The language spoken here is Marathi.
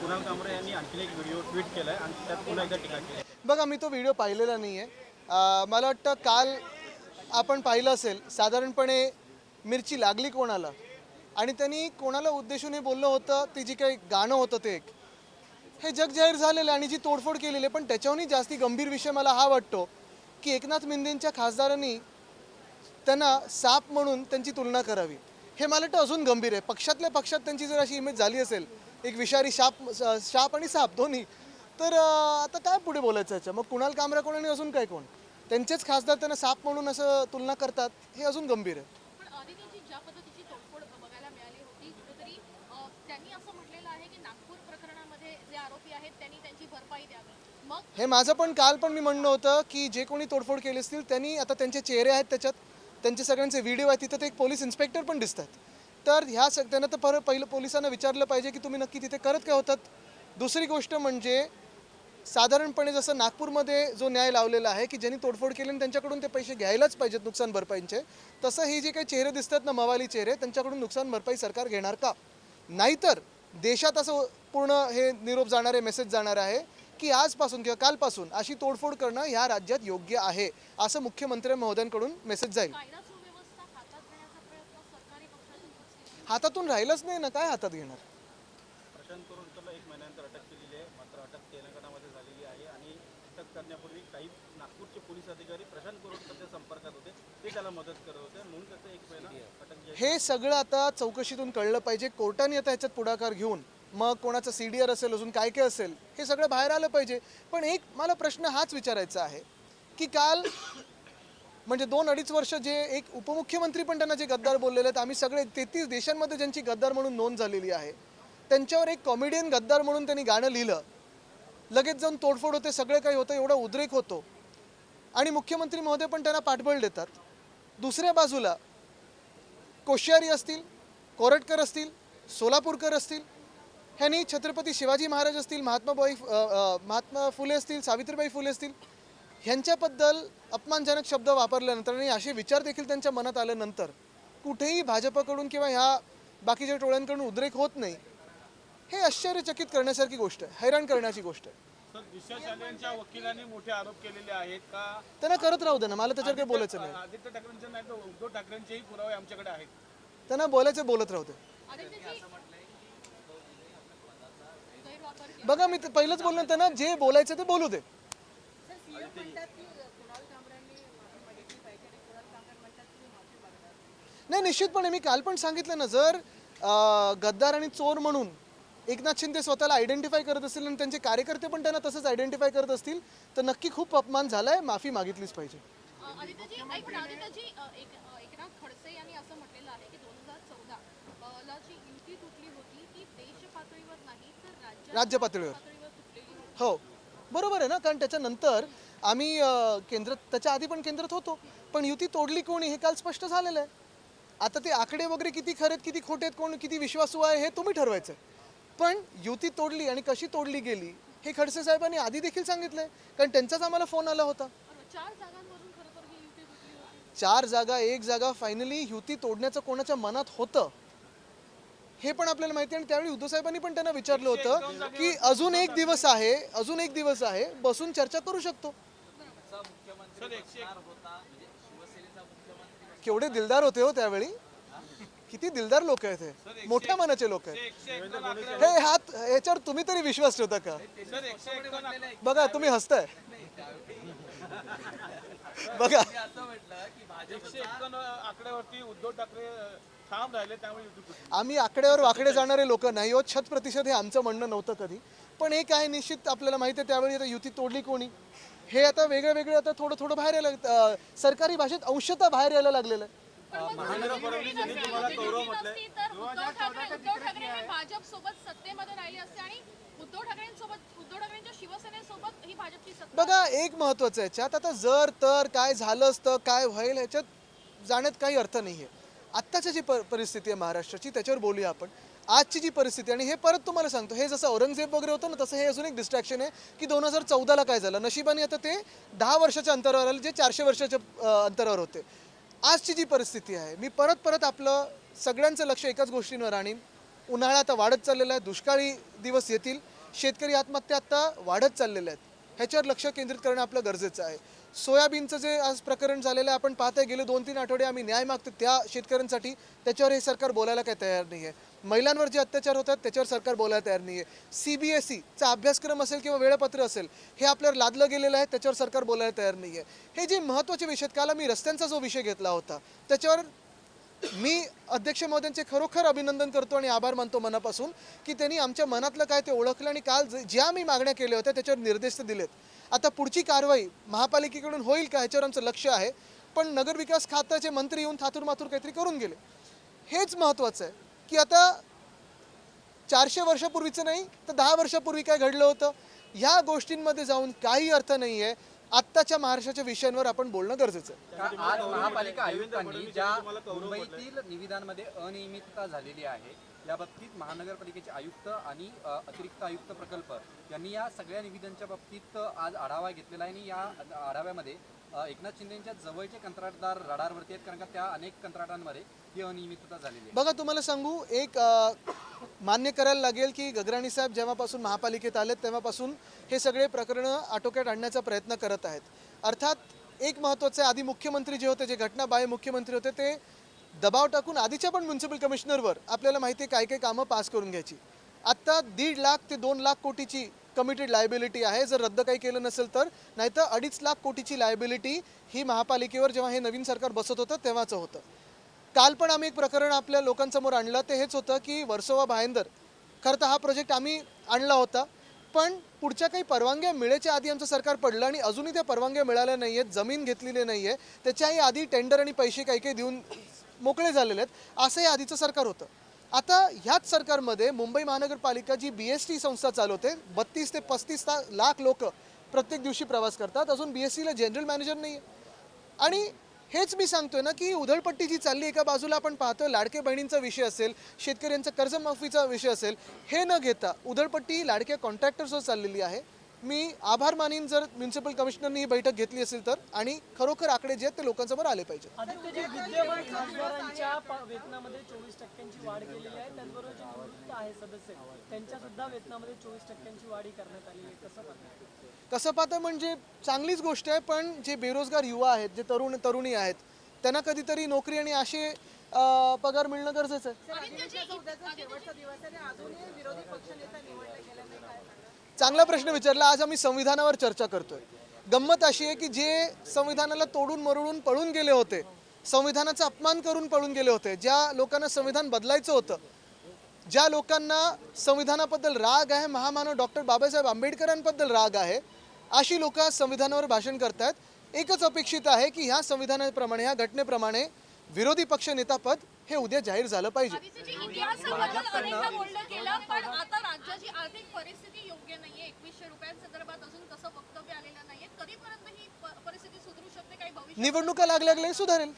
कुणाल कामरे यांनी आणखी एक व्हिडिओ ट्विट केलाय आणि त्यात पुन्हा एकदा टीका केली. बघा मी तो व्हिडिओ पाहिलेला नाही आहे. मला वाटतं काल आपण पाहिलं असेल साधारणपणे मिरची लागली कोणाला आणि त्यांनी कोणाला उद्देशून हे बोललं होतं. ती जी काही गाणं होतं ते एक हे जग जाहीर झालेलं आणि जी तोडफोड केलेली आहे. पण त्याच्याहूनही जास्ती गंभीर विषय मला हा वाटतो की एकनाथ शिंदेंच्या खासदारांनी त्यांना साप म्हणून त्यांची तुलना करावी. हे मला वाटतं अजून गंभीर आहे. पक्षातल्या पक्षात त्यांची जर अशी इमेज झाली असेल एक विषारी साप आणि साप दोन्ही, तर आता काय पुढे बोलायचं याच्या. मग कुणाल कामरा कोण आणि अजून काय कोण, त्यांचेच खासदार त्यांना साप म्हणून असं तुलना करतात, हे अजून गंभीर आहे. पण आदित्यजी ज्या पद्धतीची तोडफोड बघायला मिळाली होती कुठेतरी त्यांनी असं म्हटलेलं आहे की नागपूर प्रकरणामध्ये जे आरोपी आहेत त्यांनी त्यांची भरपाई द्यावी. मग हे माझं पण काल पण मी म्हणणं होतं की जे कोणी तोडफोड केली असतील त्यांनी, आता त्यांचे चेहरे आहेत त्याच्यात, त्यांचे सगळ्यांचे व्हिडिओ आहेत, तिथं ते एक पोलीस इन्स्पेक्टर पण दिसतात. तर ह्या त्यांना तर पहिलं पोलिसांना विचारलं पाहिजे की तुम्ही नक्की तिथे करत काय होतात. दुसरी गोष्ट म्हणजे साधारणपणे जसं नागपूरमध्ये जो न्याय लावलेला आहे की ज्यांनी तोडफोड केली आणि त्यांच्याकडून ते पैसे घ्यायलाच पाहिजेत नुकसान भरपाईचे, तसं हे जे काही चेहरे दिसतात ना मवाली चेहरे, त्यांच्याकडून नुकसान भरपाई सरकार घेणार का. नाहीतर देशात असं पूर्ण हे निरोप जाणार आहे, मेसेज जाणार आहे की आजपासून किंवा कालपासून अशी तोडफोड करणं ह्या राज्यात योग्य आहे, असं मुख्यमंत्री महोदयांकडून मेसेज जाईल. कायदा सुव्यवस्था हातात घेण्याचा प्रयत्न सरकारी पक्षातून होत नाही. हातातून राहिलंच नाही ना, काय हातात घेणार. प्रशांत करोडकरला 1 महिन्यानंतर अटक केलेली आहे. मात्र अटक तेलंगणामध्ये झालेली आहे आणि अटक करण्यापूर्वी काही नागपूरचे पोलीस अधिकारी प्रशांत करोडकरच्या संपर्कात होते, ते त्याला मदत करत होते, म्हणून त्याचं 1 महिना अटक जी आहे. हे सगळं आता चौकशीतून कळलं पाहिजे. कोर्टाने आता ह्याच्यात पुढाकार घेऊन मग कोणाचं CDR असेल, अजून काय काय असेल, हे सगळं बाहेर आलं पाहिजे. पण एक मला प्रश्न हाच विचारायचा आहे की काल म्हणजे 2-2.5 वर्ष जे एक उपमुख्यमंत्री पण त्यांना जे गद्दार बोललेले आहेत, आम्ही सगळे 33 देशांमध्ये ज्यांची गद्दार म्हणून नोंद झालेली आहे, त्यांच्यावर एक कॉमेडियन गद्दार म्हणून त्यांनी गाणं लिहिलं, लगेच जाऊन तोडफोड होते, सगळं काही होतं, एवढा उद्रेक होतो आणि मुख्यमंत्री महोदय पण त्यांना पाठबळ देतात. दुसऱ्या बाजूला कोश्यारी असतील, कोरटकर असतील, सोलापूरकर असतील, ह्यांनी छत्रपती शिवाजी महाराज असतील, महात्मा फुले असतील, सावित्रीबाई फुले असतील, ह्यांच्याबद्दल अपमानजनक शब्द वापरल्यानंतर आणि असे विचार देखील त्यांच्या मनात आल्यानंतर कुठेही भाजपकडून किंवा ह्या बाकीच्या टोळ्यांकडून उद्रेक होत नाही, हे आश्चर्यचकित करण्यासारखी गोष्ट आहे, हैराण करण्याची गोष्ट आहे. सर, दिशा शालेंच्या वकिलांनी मोठे आरोप केलेले आहेत का त्यांना करत राहू दे ना, मला त्याच्यावर काही बोलायचं नाही. आदित्य ठाकरेंचे नाही तर उद्धव ठाकरेंचेही पुरावे आमच्याकडे आहेत. त्यांना बोलायचं बोलत राहू दे. आदित्यजी गैरवापर केला. बघा मी पहिलंच बोललो त्यांना, जे बोलायचं ते बोलू दे. नाही, निश्चितपणे मी काल पण सांगितलं ना, जर गद्दार आणि चोर म्हणून एकनाथ शिंदे स्वतःला आयडेंटिफाय करत असतील आणि त्यांचे कार्यकर्ते पण त्यांना तसंच आयडेंटिफाय करत असतील, तर नक्की खूप अपमान झालाय, माफी मागितलीच पाहिजे. आदित्यजी एकनाथ खडसे यांनी असं म्हटलेलं आहे की 2014 ला जी युती तुटली होती ती देश पातळीवर नाही तर राज्य पातळीवर. तुटलेली होती. हो बरोबर आहे ना, कारण त्याच्यानंतर आम्ही केंद्रात, त्याच्या आधी पण केंद्रात होतो, पण युती तोडली कोणी हे काल स्पष्ट झालेलं आहे. आता ते आकडे वगैरे किती खरे आहेत, किती खोटे आहेत, कोण किती विश्वासू आहे, हे तुम्ही ठरवायचं आहे. पण युती तोडली आणि कशी तोडली गेली हे खडसे साहेबांनी आधी देखील सांगितलंय, कारण त्यांचाच आम्हाला फोन आला होता. 4 जागांवरून खरं तर ही युती तुटली होती. 4 जागा, 1 जागा फायनली युती तोडण्याचं कोणाच्या मनात होतं हे पण आपल्याला माहिती आहे. आणि त्यावेळी उद्धव साहेबांनी पण त्यांना विचारलं होतं की अजून एक दिवस आहे, बसून चर्चा करू शकतो. सर, 101 केवढे दिलदार होते हो त्यावेळी, किती दिलदार लोक आहेत हे, मोठ्या मनाचे लोक आहेत. 101 आकडे हे हात ह्याच्यावर तुम्ही तरी विश्वास ठेवता का. सर 101 बघा तुम्ही हसताय, बघा 101 आकड्यावरती उद्धव ठाकरे ठाम राहिले, त्यामुळे युती तुटली. आम्ही आकड्यावर वाकडे जाणारे लोक नाही आहोत. 100% हे आमचं म्हणणं नव्हतं कधी. पण एक आहे निश्चित, आपल्याला माहिती आहे त्यावेळी आता युती तोडली कोणी, हे आता वेगळं आता थोडं बाहेर यायला, सरकारी भाषेत अंशतः बाहेर यायला लागलेलं आहे. महादेव फडणवीस यांनी तुम्हाला गौरव म्हटलंय. उद्धव ठाकरे हे भाजप सोबत सत्तेमध्ये राहिले असते आणि उद्धव ठाकरेंच्या शिवसेनेसोबत ही भाजपची सत्ता. बघा एक महत्त्वाचं याच्यात, आता जर तर काय झालं असतं, काय होईल ह्याच्यात जाण्यात काही अर्थ नाही आहे. आत्ताची जी परिस्थिती आहे महाराष्ट्राची त्याच्यावर बोलूया आपण. आजची जी परिस्थिती, आणि हे परत तुम्हाला सांगतो, हे जसं औरंगजेब वगैरे होतं ना, तसं हे अजून एक डिस्ट्रॅक्शन आहे की 2014ला काय झालं. नशिबाने आता ते 10 वर्षाच्या अंतरावर आले, जे 400 वर्षाच्या अंतरावर होते. आजची जी परिस्थिती आहे, मी परत आपलं सगळ्यांचं लक्ष एकाच गोष्टींवर आणीन. उन्हाळा आता वाढत चाललेला आहे, दुष्काळी दिवस येतील. शेतकरी आत्महत्या आता वाढत चाललेल्या आहेत, ह्याच्यावर लक्ष केंद्रित करणं आपलं गरजेचं आहे. सोयाबीनचं जे आज प्रकरण झालेलं आहे, आपण पाहताय गेले 2-3 आठवडे आम्ही न्याय मागतो त्या शेतकऱ्यांसाठी, त्याच्यावर हे सरकार बोलायला काही तयार नाही आहे. महिलांवर जे अत्याचार होतात त्याच्यावर सरकार बोलायला तयार नाही आहे. CBSEचा अभ्यासक्रम असेल किंवा वेळापत्र असेल, हे आपल्यावर लादलं गेलेलं आहे, त्याच्यावर सरकार बोलायला तयार नाही आहे. हे जे महत्त्वाचे विषय आहेत, काल मी रस्त्यांचा जो विषय घेतला होता त्याच्यावर मी अध्यक्ष महोदयांचे खरोखर अभिनंदन करतो आणि आभार मानतो मनापासून की त्यांनी आमच्या मनातलं काय ते ओळखलं आणि काल ज्या मी मागण्या केल्या होत्या त्याच्यावर निर्देश ते दिलेत. आता पुढची कारवाई महापालिकेकडून होईल का ह्याच्यावर आमचं लक्ष आहे. पण नगरविकास खात्याचे मंत्री येऊन थातूरमातूर काहीतरी करून गेले. हेच महत्त्वाचं आहे की आता 400 वर्षापूर्वीचं नाही तर 10 वर्षापूर्वी काय घडलं होतं ह्या गोष्टींमध्ये जाऊन काही अर्थ नाही आहे. आत्ताच्या महाराष्ट्राच्या विषयांवर आपण बोलणं गरजेचं आहे. आज महापालिका आयुक्तांनी ज्या मुंबईतील निविदांमध्ये अनियमितता झालेली आहे या बाबतीत महानगरपालिकेचे आयुक्त आणि अतिरिक्त आयुक्त प्रकल्प यांनी या सगळ्या निविदांच्या बाबतीत आज आढावा घेतलेला आहे आणि या आढाव्यामध्ये एकनाथ शिंदेच्या जवळचे कंत्राटदार रडारवरती आहेत, कारण का त्या अनेक कंत्राटांमध्ये ही अनियमितता झालेली आहे. बघा तुम्हाला सांगू एक मान्य करायला लागेल की गगराणी साहेब जेव्हापासून महापालिकेत आलेत तेव्हापासून हे सगळे प्रकरणं आटोक्यात आणण्याचा प्रयत्न करत आहेत. अर्थात एक महत्त्वाचं आहे, आधी मुख्यमंत्री जे होते, जे घटनाबाह्य मुख्यमंत्री होते, ते दबाव टाकून आधीच्या पण म्युन्सिपल कमिशनरवर आपल्याला माहिती आहे काय काय कामं पास करून घ्यायची. आत्ता 1.5 लाख ते 2 लाख कोटीची कमिटेड लायबिलिटी आहे जर रद्द काही केलं नसेल तर, नाहीतर 2.5 लाख कोटीची लायबिलिटी ही महापालिकेवर जेव्हा हे नवीन सरकार बसत होतं तेव्हाचं होतं. काल पण आम्ही एक प्रकरण आपल्या लोकांसमोर आणलं, ते हेच होतं की वर्सोवा भायंदर खरं तर हा प्रोजेक्ट आम्ही आणला होता पण पुढच्या काही परवानग्या मिळायच्या आधी आमचं सरकार पडलं आणि अजूनही त्या परवानग्या मिळाल्या नाही आहेत, जमीन घेतलेली नाही आहे, त्याच्याही आधी टेंडर आणि पैसे काही काही देऊन मोकळे झालेले आहेत. असंही आधीचं सरकार होतं. आता ह्याच सरकारमध्ये मुंबई महानगरपालिका जी BST संस्था चालवते, 32 ते 35 लाख लोक प्रत्येक दिवशी प्रवास करतात, अजून BSTला जनरल मॅनेजर नाही आहे. आणि हेच मी सांगतोय ना की उधळपट्टी जी चालली, एका बाजूला आपण पाहतोय लाडके बहिणींचा विषय असेल, शेतकऱ्यांचा कर्जमाफीचा विषय असेल, हे न घेता उधळपट्टी लाडक्या कॉन्ट्रॅक्टर्सवर चाललेली आहे. मी आभार मानीन जर म्युन्सिपल कमिशनरनी ही बैठक घेतली असेल तर, आणि खरोखर आकडे जे आहेत ते लोकांसमोर आले पाहिजे. आदित्य जे विद्यमान खासदारांच्या वेतनामध्ये 24% वाढ केलेली आहे, त्याचबरोबर जे निवृत्त आहे सदस्य त्यांच्या सुद्धा वेतनामध्ये 24% वाढी करण्यात आली आहे. कसं पाहता म्हणजे चांगलीच गोष्ट आहे, पण जे बेरोजगार युवा आहेत, जे तरुणी आहेत, त्यांना कधीतरी नोकरी आणि असे पगार मिळणं गरजेचं आहे. चांगला प्रश्न विचारला. आज आम्ही संविधानावर चर्चा करतोय. गंमत अशी आहे की जे संविधानाला तोडून मरोडून पळून गेले होते, संविधानाचा अपमान करून पळून गेले होते, ज्या लोकांना संविधान बदलायचं होतं, ज्या लोकांना संविधानाबद्दल राग आहे, महामानव डॉक्टर बाबासाहेब आंबेडकरांबद्दल राग आहे, अशी लोक संविधानावर भाषण करतात. एकच अपेक्षित आहे की ह्या संविधानाप्रमाणे, ह्या घटनेप्रमाणे विरोधी पक्ष नेतापद हे उद्या जाहीर झालं पाहिजे. इतिहासाबद्दल अनेकदा बोलणं केलं, पण आता राज्याची आर्थिक परिस्थिती योग्य नाहीये. 2100 रुपयांसंदर्भात अजून कसं वक्तव्य आलेलं नाहीये. कधीपर्यंत ही परिस्थिती सुधारू शकते, काही भविष्य? निवडणुका लागल्या सुधारेल.